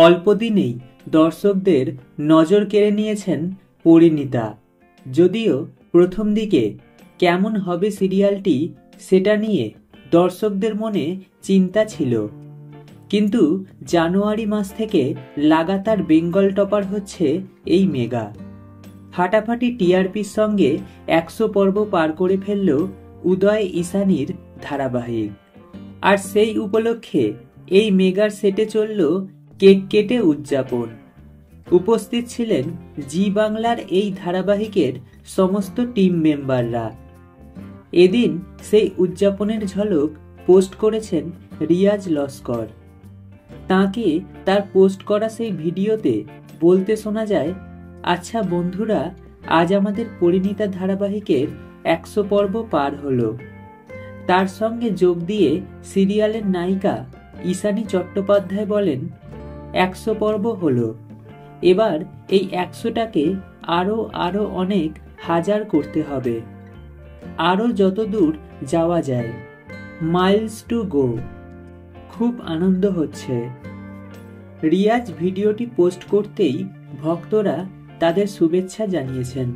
অল্প দিনেই দর্শকদের নজর কেড়ে নিয়েছেন পরিণীতা। যদিও প্রথম দিকে কেমন হবে সিরিয়ালটি সেটা নিয়ে দর্শকদের মনে চিন্তা ছিল, কিন্তু জানুয়ারি মাস থেকে লাগাতার বেঙ্গল টপার হচ্ছে এই মেগা। ফাটাফাটি টিআরপির সঙ্গে 100 পর্ব পার করে ফেলল উদয় ঈশানীর ধারাবাহিক। আর সেই উপলক্ষে এই মেগার সেটে চলল কেক কেটে উদযাপন। উপস্থিত ছিলেন জি বাংলার এই ধারাবাহিকের সমস্ত টিম মেম্বাররা। এদিন সেই উদযাপনের ঝলক পোস্ট করেছেন রিয়াজ লস্কর। তাকে তার পোস্ট করা সেই ভিডিওতে বলতে শোনা যায়, আচ্ছা বন্ধুরা, আজ আমাদের পরিণীতা ধারাবাহিকের 100 পর্ব পার হলো। তার সঙ্গে যোগ দিয়ে সিরিয়ালের নায়িকা ঈশানী চট্টোপাধ্যায় বলেন, 100 পর্ব হলো, এবার এই 100টাকে আরো অনেক হাজার করতে হবে, আরো যত দূর যাওয়া যায়, মাইলস টু গো। খুব আনন্দ হচ্ছে। রিয়াজ ভিডিওটি পোস্ট করতেই ভক্তরা তাদের শুভেচ্ছা জানিয়েছেন।